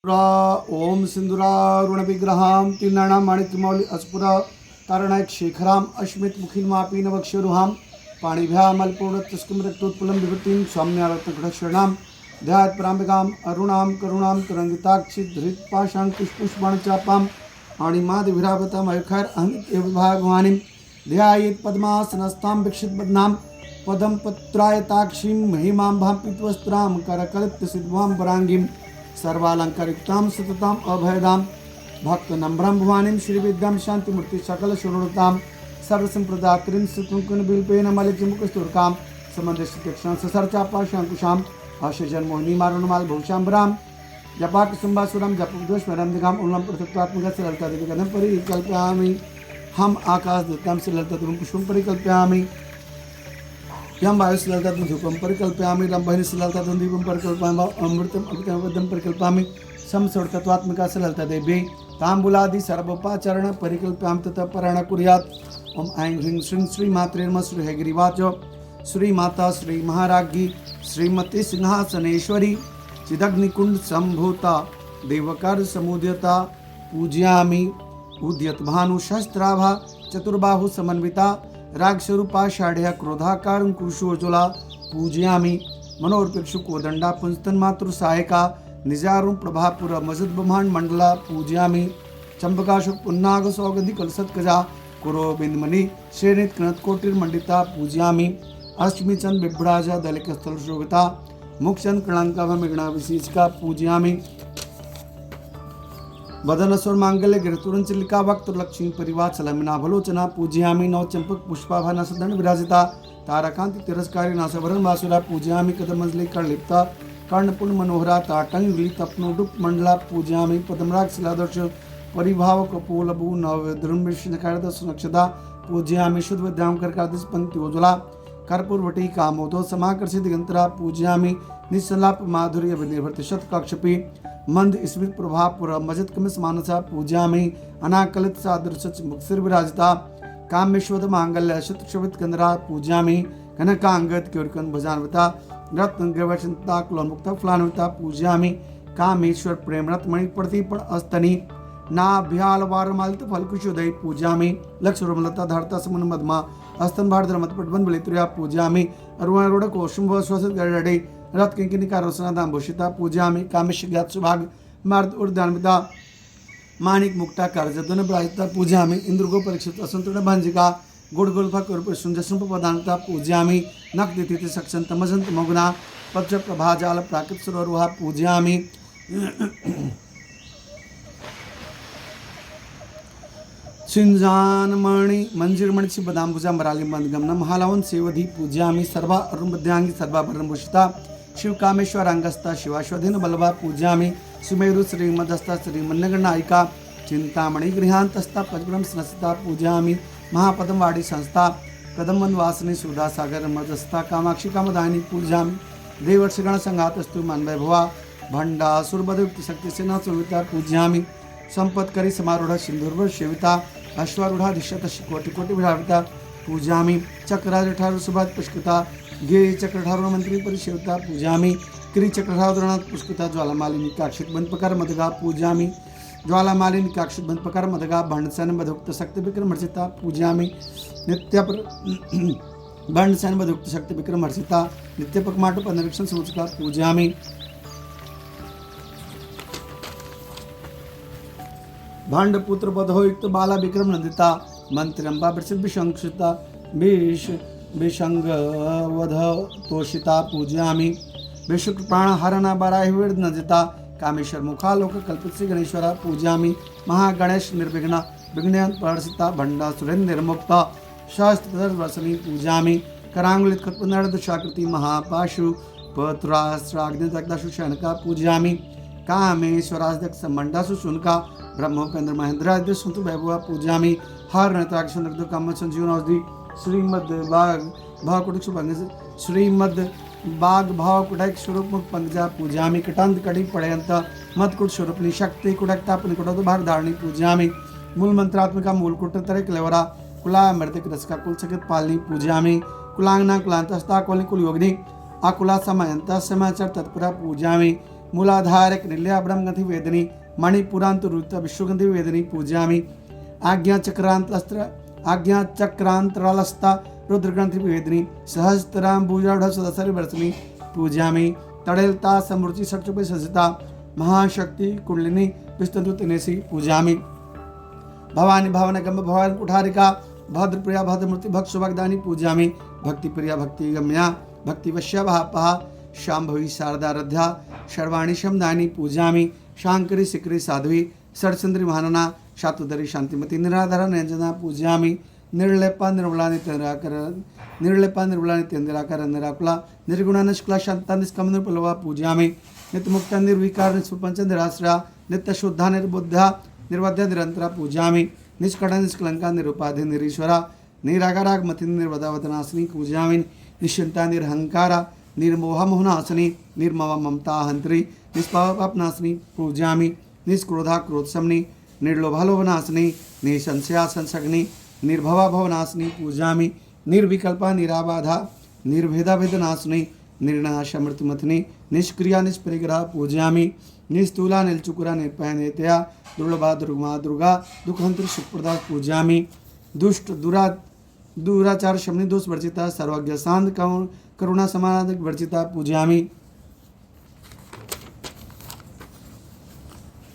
ओम सिंदूरारुणविग्रहां तीर्णानां माणिक्यमौलि अस्फुर तारणायक शेखरां अश्मितमुखीन्मापीनवक्षरुहां पाणिभ्यामल्पूर्णतस्किं रक्तोत्पलं विभूतिं सौम्यारत्नकटशरणां ध्यात्पराम्बिकाम् अरुणां करुणां तरङ्गिताक्षिधृत्पाशाङ्कुशपुष्पणचापां पाणिमादिभिरावतामयखैरहमित्येव भगवानीं ध्यायेत् पद्मासनस्थां वीक्षितबध्नां पदं पत्रायताक्षीं महिमां भापित्वस्त्रां करकलितसिद्ध्वां वराङ्गीं सर्वालंकारितां सततां अभयदां भक्तनम्रं भवानीं श्रीविद्यां शान्तिमूर्ति सकलशून्यतां सर्वसम्प्रदात्रीं सुकुङ्कुमबिल्पेन मलिकमुखस्तुर्कां समन्दशितक्षां ससर्चापाशाङ्कुशाम् आशजन्मोहिनी मारुणमालभूषाम्बरां जपाकुसुम्बासुरं जपद्वस्मरं दिगाम् उल्लं पृथक्त्वात्मकस्य ललितादेवी कथं परिकल्पयामि हम आकाशदत्तां श्रीललितादेवीं पुष्पं परिकल्पयामि यं वायुशिललितां धूपं परिकल्पयामि रम्भहिनीशिललितां दीपं परिकल्पयामि अमृतम् अमृतमवद्धं परिकल्पयामि समसर्वतत्त्वात्मिका शिललितादेवी ताम्बूलादि सर्वोपाचरण परिकल्पयामि ततः पारायणं कुर्यात् ओम ऐं ह्रीं श्रीं श्रीमात्रे नमः श्री हयग्रीवाच श्रीमाता श्रीमहाराज्ञी श्रीमती सिंहासनेश्वरी चिदग्निकुंड संभूता देवकर समुदयता पूजयामि उद्यत भानु सहस्त्राभा चतुर्बाहु समन्विता रागस्वरूपा षाढ़या क्रोधाकारुंकुशोज्ज्वला पूजयामि मनोर्पेक्षु कोदंडा पुंस्तन्मातृ सहायका निजारुं प्रभापुर मजद ब्रह्मांड मंडला पूजयामि चंपकाशु पुन्नाग सौगंधि कलसत्कजा कुरो बिंदमणि श्रेणित कनत कोटिर्मंडिता पूजयामि अष्टमी चंद बिभ्राजा दलिक स्थल शोभिता मुखचंद कणांका मिगणा विशेषका पूजयामि वदनस्वर मांगल्य गिरतुरन चिलिका वक्त लक्ष्मी परिवार सलमिना भलोचना पूजयामि नव चंपक पुष्पाभा सदन विराजिता ताराकांति तिरस्कारी नासवरण वासुरा पूजयामि कदमंजलि कर्लिप्ता कर्णपुण मनोहरा ताटंगली तपनोडुप मंडला पूजयामि पदमराग शिलादर्श परिभाव कपोलभू नवद्रुमृष्णकारदस नक्षदा पूजयामि शुद्ध विद्यांकर कार्दस पंक्तियोज्वला कर्पूरवटी कामोदो समाकर्षित दिगंतरा पूजयामि निस्सलाप माधुर्य विनिर्भृत शतकक्षपी मंद स्मित प्रभापुर मजत कमिस मानसा पूजयामि अनाकलित सादृश मुक्सिर विराजिता कामेश्वर मांगल्य शतक्षवित कंदरा पूजयामि कनकांगत कीर्कन भजान्विता रत्न ग्रवचनता कुलमुक्ता फलान्विता पूजयामि कामेश्वर प्रेम रत्मणि प्रतिपण अस्तनी नाभ्याल वारमालित फलकुशोदय पूजयामि लक्ष्मलता धारता समन मदमा अस्तन भारत मतपटबन बलित्रिया पूजयामि अरुणारूढ़ कोशुंभ स्वसित गरडे रथ किंकिनिका रोशनादाम भूषिता पूजयामि कामेश ज्ञात सुभाग मार्द उर्दान्विता माणिक मुक्ता कारजद्वन प्रायिता पूजयामि इंद्रगो परीक्षित असंतुर्ण भंजिका गुड़गुल्फा कुरुप सुंजसुंप पदान्ता पूजयामि नक्दिति सक्षंत मजंत मगुना पत्र प्रभाजाल प्राकृत सरोरुहा पूजयामि सिंजानमणि मंजिरमणि बदाम्बुजा मराली मंदगमन महालावन सेवधि पूजयामि सर्वा अरुणबद्यांगी सर्वाभरणभूषिता शिव कामेश्वरांगस्ता शिवाश्वधीन बलभा पूजयामि सुमेरु श्रीमदस्ता श्रीमन्नगणायिका चिंतामणि गृहांतस्ता पद्मं स्नस्ता पूजयामि महापदम वाड़ी संस्था कदमवन वासनी सुधा सागर मदस्ता कामाक्षी कामदायिनी पूजयामि देवर्षिगण संघातस्तु मनवैभवा भंडा सुरबदयुक्त शक्ति सेना सुविता पूजयामि संपत्करी समारूढ़ सिंधुर्व सेविता अश्वारूढ़ा दिशत कोटि कोटि विराविता पूजयामि चक्राजठारु सुभात पुष्कृता गिरि चक्रधारुण मंत्री परिसेविता पूजयामि क्री चक्रधारुणात् पुष्कृता ज्वालामालिनी काक्षित बंधपकर मदगा पूजयामि ज्वालामालिनी काक्षित बंधपकर मदगा भंडसन बधुक्त शक्ति विक्रम हर्षिता पूजयामि नित्य भंडसन बधुक्त शक्ति विक्रम हर्षिता नित्य पकमाटु निरीक्षण सूचका पूजयामि भांड पुत्र बधोयुक्त बाला विक्रम नंदिता मंत्रम्बा विशंक्षिता विषंगवध तोषिता पूजयामि विशुक्र प्राण हरणा बराहि नंदिता कामेश्वर मुखालोक कल्पित श्री गणेश्वरा पूजयामि महागणेश निर्विघ्न विघ्न पर्षिता भंडा सुरेन्द्र निर्मुक्ता शास्त्र वसनी पूजयामि करांगुलित खत्पनर्दशाकृति महापाशु पत्रास्त्राग्निदग्धाशु शयनका पूजयामि कामेश्वराध्यक्ष मंडासु शुनका ब्रह्मोपेन्द्र महेंद्राद्य सुंतु वैभवा पूजयामि हर नेत्राक्ष निर्दो काम संजीवन औषधि श्रीमद बाग भाव कुटुक श्रीमद बाग भाव कुटक स्वरूप मुख पंकजा पूजयामि कटांत कड़ी पड़यंत मदकुट स्वरूपनी शक्ति कुटकता पुनिकुटो भाग धारणी पूजयामि मूल मंत्रात्मिका मूल कुटतरे क्लेवरा कुला मृतिक रसका कुल सकित पालनी पूजयामि कुलांगना कुलांतस्ता कोलि कुल योगिनी आकुला समयंत समाचार तत्परा पूजयामि मूलाधारक निल्या ब्रह्मगंधि वेदिनी मणिपुरांतरुत विश्वगंधि वेदिनी पूजयामि। आज्ञा चक्रांतरालस्ता रुद्रग्रंथि वेदिनी सहस्त्रांबुजाढ़ सदसरि वर्षिणी पूजयामि। तड़ेलता समृचि सक्षुपे सजिता महाशक्ति कुंडलिनी विस्तु तिनेसी पूजयामि। भवानी भावनगम भवानी कुठारिका भद्रप्रिया भद्रमूर्ति भक्त सुभगदानी पूजयामि। भक्ति प्रिया भक्ति गम्या भक्ति वश्या भापहा शांभवी शारदारध्या शर्वाणी शमदानी पूजयामि। शांकरी सिकरी साध्वी षडचंद्री महानना शातुदरी शांतिमती निराधरा नयंजना पूजयामि। निर्लेपा निर्मला नित्यंदिराकर निराकुला निर्गुणा निष्कला शांता निष्कम निर्पलवा पूजयामि। नित्यमुक्ता निर्विकार निष्प्रपंच निराश्रया नित्य शुद्धा निर्बुद्धा निर्वध्य निरंतरा पूजयामि। निष्कड़ा निष्कलंका निरुपाधि निरीश्वरा निरागारागमति निर्वदावतनाशिनी पूजयामि। निश्चिंता निरहंकारा निर्मोह मोहनाशिनी निर्मम ममता हंत्री निष्पापनाशिनी पूजयामि। निष्क्रोधा क्रोधशमनी निर्लोभा लोभनाशिनी निसंशया संसग्नि निर्भवा भवनाशिनी पूजयामि। निर्विकल्पा निराबाधा निर्भेदा भेदनाशिनी निर्नाशा मृत्युमथिनी निष्क्रिया निष्परिग्रह पूजयामि। निस्तूला नीलचुकुरा निर्पयनेतया दुर्लभा दुर्गमा दुर्गा दुखहंत्री सुप्रदा पूजयामि। दुष्ट दुराचार शमनी दोष वर्जिता सर्वज्ञ शांत करुणा समानाधिक वर्जिता पूजयामि।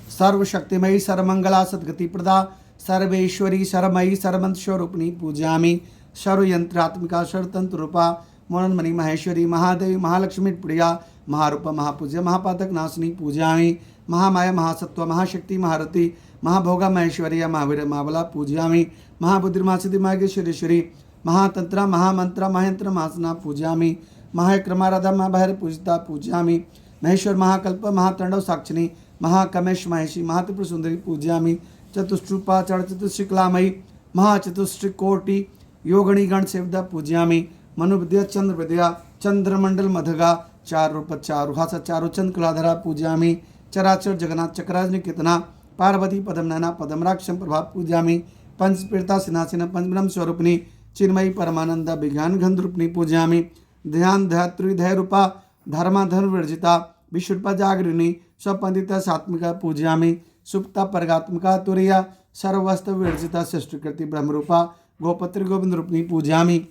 सर्वशक्तिमयी सर्वमंगला सद्गति प्रदा सर्वेश्वरी सर्वमयी सर्वमंत्र स्वरूपिणी पूजयामि। सर्वयंत्रात्मिका सर्वतंत्र रूपा मनोन्मणि महेश्वरी महादेवी महालक्ष्मी प्रिया महारूप महापूज्य महापातक नाशिनी पूजयामि। महामाया महासत्व महाशक्ति महारथी महाभोगा महेश्वरिया महावीर महाबला पूजयामि। महाबुद्धि महासिद्धि महागेश्वरेश्वरी महातंत्रा महामंत्रा महायंत्र महासना पूजयामि। महाक्रमाराधा महाभैर पूजिता पूजयामि। महेश्वर महाकल्प महातांडव साक्षिणी महाकमेश महेशी महात्रिपुर सुंदरी पूजयामि। चतुष्टूपा चतुश्रिकलामयी महाचतुश्रिकोटि योगणी गण सेवदा पूजयामि। मनुविद्या चंद्र विद्या चंद्रमंडल मधगा चार रूप चारुहास चारु चंद कलाधरा पूजयामि। चराचर जगन्नाथ चक्राजनि कीर्तना पार्वती पदमनयना पदमराक्षम प्रभा पूजयामि। पंचपीड़ता सिनासिन पंचब्रह्म स्वरूपिणी चिन्मयी परमानंद विज्ञान गंधरूपिणी पूजयामि। ध्यान ध्यात्री धैर्य रूपा धर्मा धर्म वर्जिता विश्वरूपा जागरिणी स्वपंडिता सात्मिका पूजयामि। सुप्ता परगात्मिका तुरिया सर्वस्त्र विवर्जिता सृष्टिकृति ब्रह्मरूपा गोपत्री गोविंद रूपिणी पूजयामि।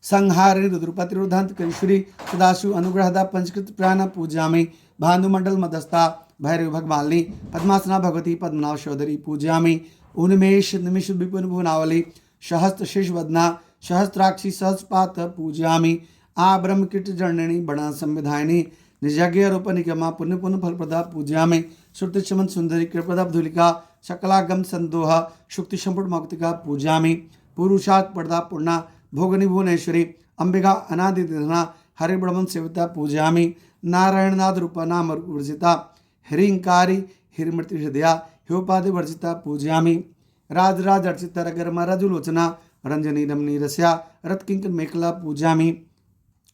संहारिणी रुद्रपतिरुद्धांत करीश्वरी सदाशिव अनुग्रहदा पंचकृत प्राण पूजयामि। भानुमंडल मदस्ता भैरव भगमालिनी पद्मासना भगवती पद्मनाभ शोधरी पूजयामि। उन्मेष निमिष विपुन भुवनावली सहस्त्र शेष वदना सहस्त्राक्षी सहस्पात पूजयामि। आ ब्रह्मकीट जर्णिणी बड़ा संविधायिनी निजज्ञ रूप निगमा पुण्य पुण्य फलप्रदा पूजयामि। श्रुति चमन सुंदरी कृपदा धुलिका सकलागम संदोह शुक्ति संपुट मौक्तिका पूजयामि। पुरुषार्थ पर्दा पूर्णा भोगनी भुवनेश्वरी अंबिका अनादिधना हरिब्रह्मन सेविता पूजयामि। नारायणनाथ रूपा नाम वर्जिता ह्रींकारी हिरमृति हृदया ह्योपाधि वर्जिता पूजयामि। राजराज अर्चिता रगरमा रजुलोचना रंजनी रमणी रस्या रत्किंकन मेखला पूजयामि।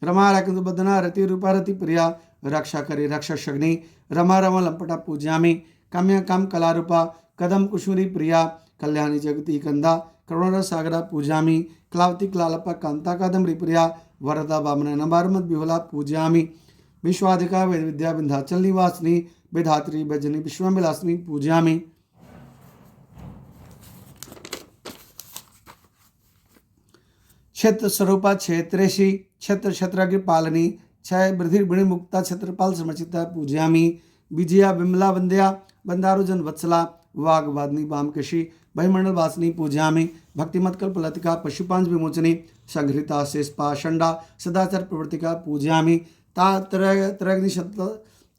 रमा रकुबदना रति रूपा रति प्रिया रक्षा करे रक्षा शग्नि रमा रमा लंपटा पूजयामि। काम्या काम कला रूपा कदम कुशुरी प्रिया कल्याणी जगती कंदा करुणा सागरा पूजयामि। क्लावती क्लालपा कांता कादम्बरी प्रिया वरदा वामना नबारमत बिहुला पूजयामि। विश्वाधिका वेद विद्या विंध्याचल निवासिनी विधात्री भजनी विश्वविलासिनी पूजयामि। क्षेत्र स्वरूपा क्षेत्रेशी क्षेत्र क्षेत्रज्ञ पालनी क्षय वृद्धि बिणी मुक्ता क्षेत्रपाल समर्चिता पूजयामि। विजया विमला वंद्या बंदारुजन वत्सला वाग्वादिनी वामकेशी बहिमंडल वासिनी पूजयामि। भक्तिमत कल्पलतिका पशुपांच विमोचनी संघृता शेषपा षंडा सदाचार प्रवर्तिका पूजयामि।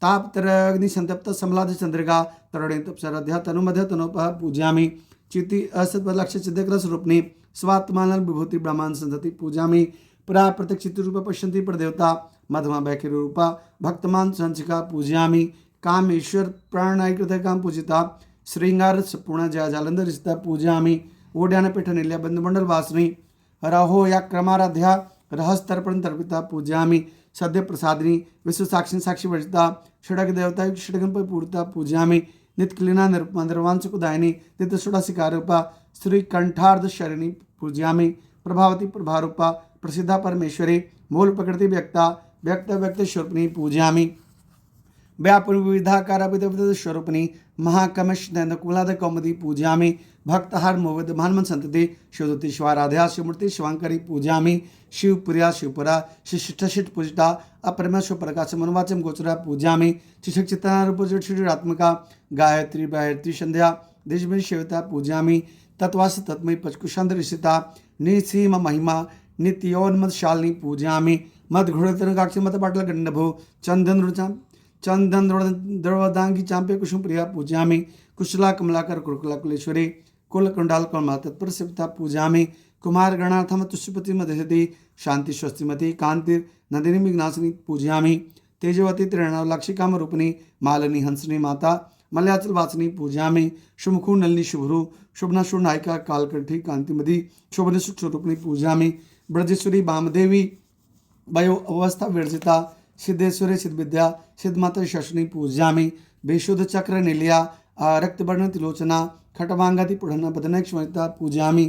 तापत्रग्नि संतप्त समलाद चंद्रिका तरुणी तपसरध्या तनुमध्य तनोपह पूजयामि। चिति असत्वलक्ष्य चिदग्रस रूपनी स्वात्मानल विभूति ब्रह्मांड संतति पूजयामि। पुरा प्रत्यक्षित रूप पश्यन्ति प्रदेवता मधमा बैखिर रूपा भक्तमान संचिका पूजयामि। कामेश्वर प्राणायकृत काम पूजिता श्रृंगार पूर्ण जया जालंधर रिश्ता पूजयामि। ओड्यान पीठ निल्या बंधुमंडल वासिनी रहो या क्रमाराध्या रहस्तर्पण तर्पिता पूजयामि। सद्य प्रसादिनी विश्व साक्षी साक्षी वर्जिता षडग देवता षडगन पूर्ता पूजयामि। नित्यक्लीना निर्वांशकुदायिनी नित्य षोडशिकार रूपा श्री कंठार्ध शरिणी पूजयामि। प्रभावती प्रभारूपा प्रसिद्धा परमेश्वरी मूल प्रकृति व्यक्ता व्यक्त व्यक्त स्वरूपिणी पूजयामि। व्यापुर विविधाकार विविध स्वरूपिणी महाकमश नंदकुलाद कौमुदी पूजयामि भक्तहार मोविद भानुमन संतति शिवदूति शिवाराध्या शिवमूर्ति शिवांकरी पूजयामि शिवप्रिया शिवपुरा शिष्ट पूजिता अपरमेश्वर प्रकाश मनोवाचम गोचरा पूजयामि शिक्षक चित्तात्मका गायत्री गायत्री संध्या देशमें शिवता पूजयामि तत्वास तत्मय पचकुशंद्रसिता निसीम महिमा नित्योन्मदशालिनी पूजयामि मद घृणतरंगाक्षी मत पाटल गंडभो चंदन द्रवदांगी चांपे कुसुम प्रिया पूजयामि कुशला कमलाकर कुरकुला कुलेश्वरी कुल कुंडाल कौमा तत्पर सिवता पूजयामि कुमार गणार्थम तुष्यपति मदहति शांति स्वस्तिमती कांति नंदिनी विघ्नाशिनी पूजयामि तेजवती त्रिणावलाक्षिकाम रूपिणी मालिनी हंसनी माता मलयाचल वासिनी पूजयामि शुभखु नलिनी शुभरु शुभना शुभ नायिका कालकंठी कांतिमदी शोभन स्वरूपिणी पूजयामि ब्रजेश्वरी वामदेवी वयो अवस्था विरजिता सिद्धेश्वरी सिद्धविद्या सिद्धमाता शशनी पूजयामि बेशुद्ध चक्र निलया रक्तवर्ण तिलोचना खटवांगाति पुढ़ना बदन क्षमता पूजयामि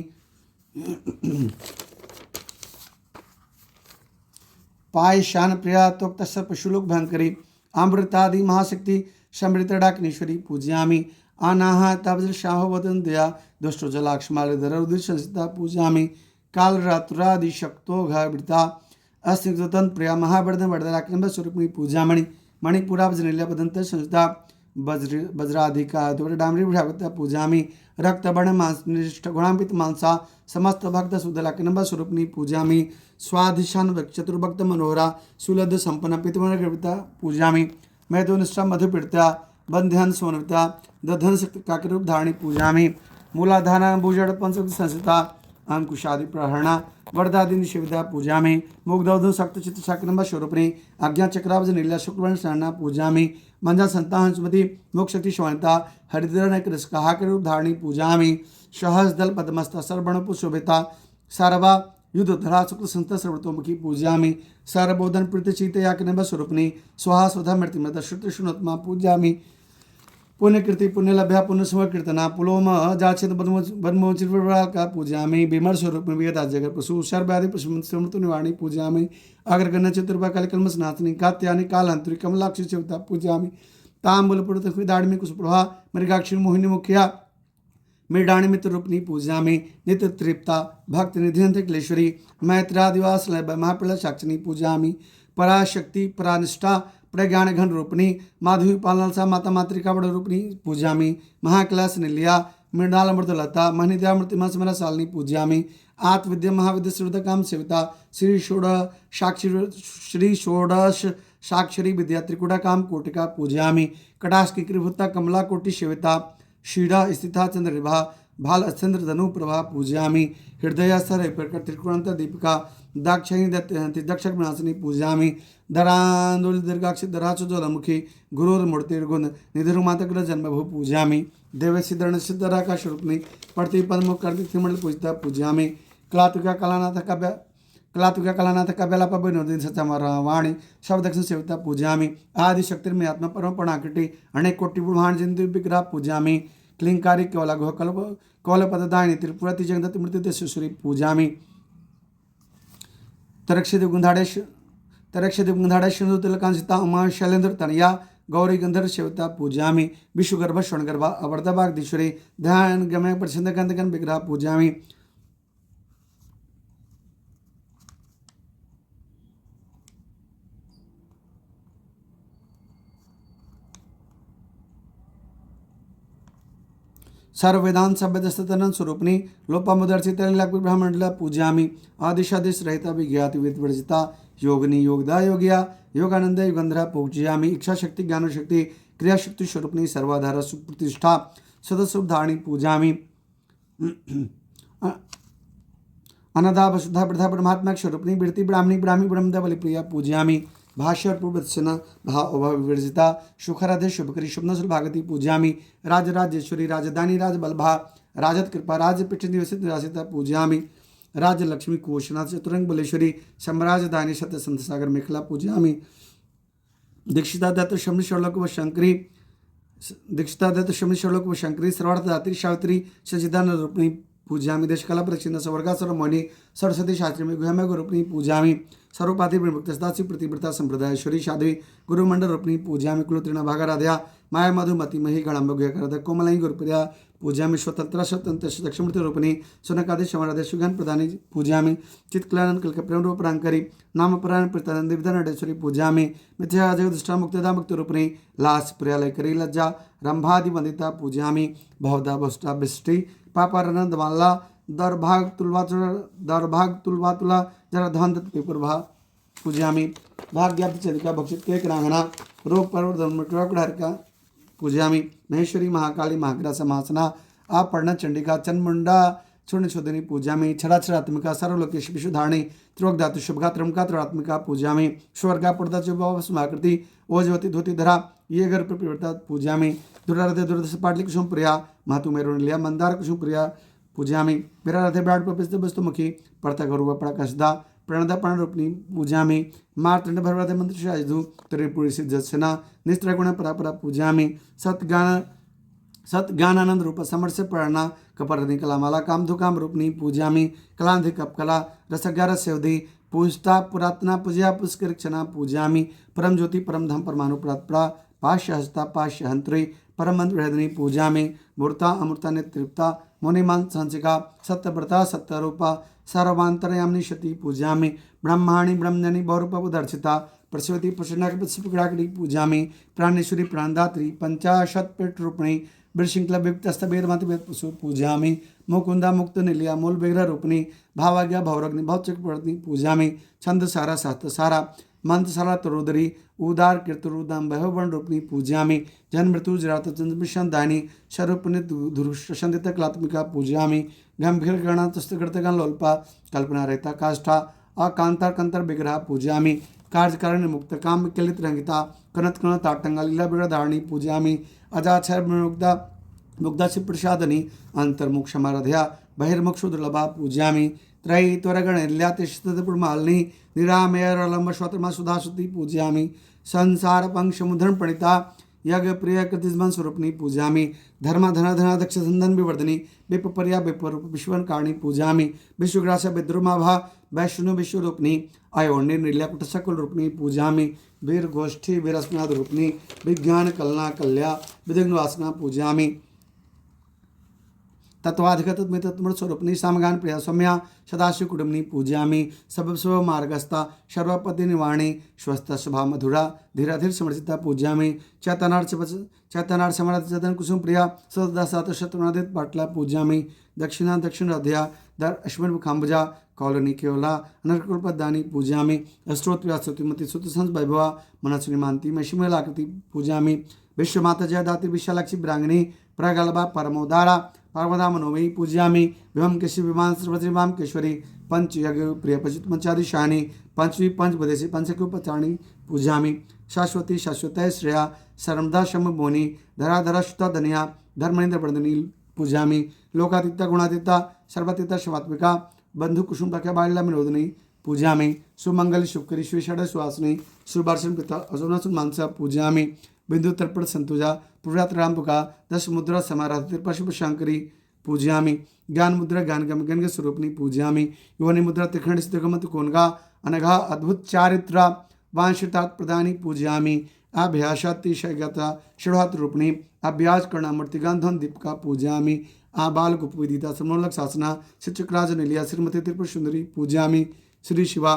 पायशान प्रिया तोक्त सर्पशुलोक भयंकरी अमृतादि महाशक्ति समृतडाग्नेश्वरी पूजयामि अनाह तब्ज शाह वदन दया दुष्टो जलाक्षमाल धर संस्था पूजयामि काल रात्रादि शक्तो घृता अस्निग्धतन प्रिया महावर्धन वर्धराकिंब स्वरूपिणी पूजामणि मणिपुरावजनिल्या बदंत संस्था वज्राधिका डामरी भागवत पूजामि रक्तवर्ण मांसनिष्ठ गुणान्वित मांसा समस्त भक्त सुदलाकिंब स्वरूपिणी पूजामि स्वाधिशान चतुर्भक्त मनोहरा सुलभ संपन्न पितृण गृहता पूजामि मैथुनिष्ठा मधुपीड़ता बंध्यान सोनविता दधन शक्ति काकरूप धारणी पूजामि मूलाधारा भूजड़ पंचशक्ति संस्था अंकुशादि प्रहरणा वरदादि शिविदा पूजामि मुग्धौध सक्त चित्त शाकिनंब स्वरूपिणी आज्ञा चक्रावज नीला शुक्रवर्ण शरणा पूजामि मंजा संतान सुमति मोक्ष शक्ति शोणिता हरिद्र कृष्कार रूप धारणी पूजामि सहस दल पद्मस्ता सर्वणपु शोभिता सारवा युद्धधरा शुक्ल संत सर्वतोमुखी पूजामि सर्वबोधन प्रीतिचित याकिनंब स्वरूपिणी स्वाहा स्वधा मृत्युमृत श्रुति शुनोत्मा पूजामि पुण्यकृति पुण्यलभ्या पुण्यस्मर कीर्तना पुलोम जाचेत बदमोचिर्वरा का पूजामि विमर स्वरूप वेदा जगत पशु सर्वादि पशुमृत्यु निवाणी पूजामि अग्रगण्य चतुर्भा कलकल्म स्नातनी कात्यानि कालांतरी कमलाक्षी चौथा पूजामि तांबूलपुरत दाड़मी कुशप्रभा मृगाक्षी मोहिनी मुखिया मृडाणी मित्र रूपनी पूजामि नित्य तृप्ता भक्त निधियंत क्लेश्वरी मैत्रादिवास महाप्रल साक्षिणी पूजामि पराशक्ति परानिष्ठा प्रज्ञान घन रूपिणी माधवी पालनसा माता मातृका बड़ रूपिणी पूजामि महाकैलास निलिया मृणाल मृदलता महनिद्या मृतिमा स्मरा शालिनी पूजामि आत्मविद्या महाविद्या श्रुतकाम सेविता श्री षोडश साक्षरी विद्या त्रिकुटा काम कोटिका पूजामि कटाश की कृभुता कमला कोटि सेविता शीड़ा स्थिता चंद्रभा भाल चंद्र धनु प्रभा पूजामि हृदय सर प्रकट त्रिकोणांत दीपिका दाक्षिणी दक्षक विनाशिनी पूजामि धरांदोल दीर्घाक्षी धराचो ज्वलमुखी गुरुर्मूर्तिर्गुण निधिरुमातग्र जन्मभू पूजामि देवसिद्धरण सिद्धराका स्वरूपिणी प्रति पद्म कर्ति त्रिमंडल पूजिता पूजामि कलातुका कलानाथ कव्यालाप विनोदी सचमरवाणी शब्द दक्षिण सेविता पूजामि आदिशक्तिर्मे आत्मा परम पणाकटी अनेक कोटि ब्रह्मांड जिंदु विग्रह पूजामि क्लिंकारी केवला गुह कौलपदायिनी त्रिपुराति जगदत्त मृत्यु शिशुरी पूजामि तरक्षित गुंधाड़ेश तिलकांसिता उमा शैलेंद्र तनया गौरी गंधर्व सेविता पूजामि विश्वगर्भ श्रणगर्भा अवर्धभागधीश्वरी ध्यान गमय प्रसिद्ध गंधगन विग्रह पूजामि सर्ववेदांत सभ्यदस्तन स्वरूपिणी लोपामुदर्शित ब्राह्मण पूजामि आदिशादिश रहता विज्ञाति विवर्जिता योगिनी योगदा योगिया योगानंद युगंधरा पूजयामि इच्छा शक्ति ज्ञान शक्ति क्रियाशक्ति स्वरूपिणी सर्वाधार सुप्रतिष्ठा सदस्व धारणी पूजामि अनदा वसुधा वृद्धा परमात्मा स्वरूपिणी वृत्ति ब्राह्मणी ब्राह्मी ब्रह्मदा बलिप्रिया पूजयामि भाष्य पूर्वदर्शना भाव विवर्जिता सुखराधे शुभकरी शुभनसुल भागति पूजामि राजराजेश्वरी राजधानी राजबलभा राजत कृपा राजपीठ निवसित निरासिता पूजामि राजलक्ष्मी कोशनाथ चतुरंग बलेश्वरी सम्राजधानी सत्य संत सागर मेखला पूजामि दीक्षिता दत्त शमि शर्लोक व शंकरी दीक्षिता दत्त शमि शर्लोक व शंकरी सर्वार्थ दात्री सावित्री सचिदानंद रूपिणी पूजयामि देशकाल प्रचिन्न सवर्गा सर्वमणि सरस्वती शास्त्री में गुहम गुरुपनी पूजयामि सर्वपाति प्रमुक्तस्तासी प्रतिव्रता संप्रदायश्वरी साध्वी गुरुमंडल रूपनी पूजयामि कुलत्रिण भागाराध्या माया मधुमती मही गणम्ब गुहकर कोमलई गुरुप्रिया पूजयामि स्वतंत्र स्वतंत्र दक्षिणमूर्ति रूपिणी सुनकादि समराधे सुगन प्रदानी पूजयामि चित्कलानंद कल्क प्रेम रूपरांकरी नाम परायण प्रतानंद विधानडेश्वरी पूजयामि मिथ्या जगदृष्टा मुक्तदा मुक्त रूपिणी लास प्रियालय करी लज्जा रंभादि वंदिता पूजयामि भवदा भष्टा बिष्टि पापानंद माला दरभाग तुलवा तुला जरा धन पेपुर्भा पूजयामि भाग्याब्ध चंद्रिका भक्षित केक रांगना रोग पर्वत धर्मका पूजयामि महेश्वरी महाकाली महाग्रा समासना आपर्ण चंडिका चन्मुंडा चूर्ण शोधनी पूजयामि छड़ात्मिका सर्वलोकेश विशुधारणी त्रिवग्धातु शुभगा त्रमका त्रिवात्मिका पूजयामि स्वर्गा पुरदा चुभाकृति ओजवती धोतीधरा ये घर प्रवृत्ता पूजयामि दुरारथे दुर्दश पाटली कुसुम प्रिया मातु मेरुनिलिया मंदार कुसुम प्रिया पूजयामि विरारथे ब्राड प्रपिस्त वस्तुमुखी पर्ता गौरव प्रकाशदा प्रणदा प्राणरूपिणी पूजयामि मार्तंड भरवरदे मंत्र शायधु त्रिपुरी सिद्धसेना निस्त्रगुण परापरा पूजयामि सत्गानानंद रूप समर्थ प्रणा कपरनी कलामाला कामधुकाम रूपनी पूजयामि कलांधि कपकला रसगार सेवधि पूजता पुरातना पूजया पुष्करक्षणा पूजयामि परम ज्योति परम धाम परमाणु प्रात्परा पाश्य हस्ता पाश्य हंत्री परम मंत्र हृदनी पूजयामि मूर्ता अमृता नेतृप्ता मुनिमान संसिका सत्यव्रता सत्यरूपा सर्वांतरयामिनी शती पूजयामि ब्रह्माणि ब्रह्मजनी बहुरूपदर्शिता प्रसवती प्रसन्नाकि पूजयामि प्राणेश्वरी प्राणदात्री पंचाशतपीठ रूपिणी वृषिंकलविक्तस्तवेदमति वेदपशु पूजयामि मुकुंदा मुक्त निलिया मूल विग्रह रूपिणी भावाज्ञा भवरग्नि भवचक्रवर्ती पूजयामि छंद सारा शास्त्र सारा मंत्रशाला तरुदरी उदार कीर्तरुदाम वैभवर्ण रूपिणी पूजयामि जन मृत्यु जरात चंद्रमिशादानी स्वरूपिणी दुरुषंदित कलात्मिका पूजयामि गंभीर गणा तस्तगण लोल्पा कल्पना रहता काष्ठा अकांतर कंतर विग्रह पूजयामि कार्यकारिणी मुक्त काम कलित रंगिता कनत कण ताटंगा लीला बिगड़ धारणी पूजयामि अजाक्षर मुग्धा मुग्धा प्रसादनी अंतर्मुख समाराध्या बहिर्मुक्षु दुर्लभा पूजयामि त्रयी त्वरगणल्यातिष्ठमालिनी निरामयरलंब स्वतमा सुधासुति पूजयामि संसार पंक्ष मुद्रण प्रणिता यज्ञ प्रिय कृतिस्मन स्वरूपिणी पूजयामि धर्म धन धना दक्ष धन विवर्धनी विपर्या विपरूप विश्वन कारणी पूजयामि विश्वग्रास विद्रुमाभा वैष्णु विश्वरूपिणी अयोन्य निर्लकुट सकल रूपिणी पूजयामि वीर गोष्ठी वीरस्नाद रूपिणी विज्ञान कलना कल्या विधिघ्न वासना पूजयामि तत्वाधिगतत्मृत स्वरूपिणी सामगान प्रिया सौम्या सदाशिव कुटुम्बिनी पूजयामि सबस्व मार्गस्था सर्वपति निवाणी स्वस्थ स्वभा मधुरा धीराधीर समर्चिता पूजयामि चैतनार्थ समर्थ चतन कुसुम प्रिया सदा सात शत्रुनादित पाटला पूजयामि दक्षिणा दक्षिण हृदया दर अश्विन खाम्बजा कौलनी केवला अनर्कल्पदानी पूजयामि अस्त्रोत्व्यास्तुतिमति सुतसंस वैभवा मनस्विनी मांति मशिमलाकृति पूजयामि विश्वमाता जयदाति विशालाक्षी ब्रांगणी प्रगल्भा परमोदारा पार्वदा मनोमयी पूजयामि विभम केशरी विमान सर्वश्रीवाम केश्वरी पंच यज्ञ प्रिय पचित पंचादिशानी पंचवी पंच बदेशी पंचकोपचारिणी पूजयामि शाश्वती शाश्वतय श्रेया सर्वदा शम मोनी धराधरा शुता धनिया धर्मेन्द्र वर्धनी पूजयामि लोकातीता गुणातीता सर्वातीता शिवात्मिका बंधु कुसुम प्रख्या बालिला विनोदिनी पूजयामि सुमंगल शुभकरी श्रीषड सुहासिनी सुभाषण पिता असुनासुन मानसा पूजयामि बिंदु तर्पण संतुजा पुरात रामपुका दश मुद्रा समाराध तिरपशुभ शंकरी पूजयामि ज्ञान मुद्रा ज्ञान गम गण स्वरूपिणी पूजयामि योनि मुद्रा त्रिखंड स्थिगमत कोनगा अनघा अद्भुत चारित्रा वांशितात प्रदानी पूजयामि अभ्यासातिशयगता षड्हात रूपिणी अभ्यास करना मूर्तिगांधन दीपिका पूजयामि बाल गुपविदिता समोलक शासना शिक्षकराज निलिया श्रीमती त्रिपुर सुंदरी पूजयामि श्री शिवा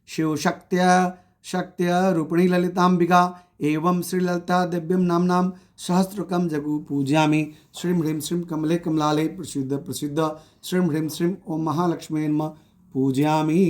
शिव शक्त्या रूपिणी ललितांबिका एवं श्रीललिता दिव्यम नामनाम सहस्रकम जगु पूजयामि श्रीं ह्रीं श्रीं कमले कमलाले प्रसिद्ध श्रीं ह्रीं श्रीं ओम महालक्ष्मी नमः पूजयामि।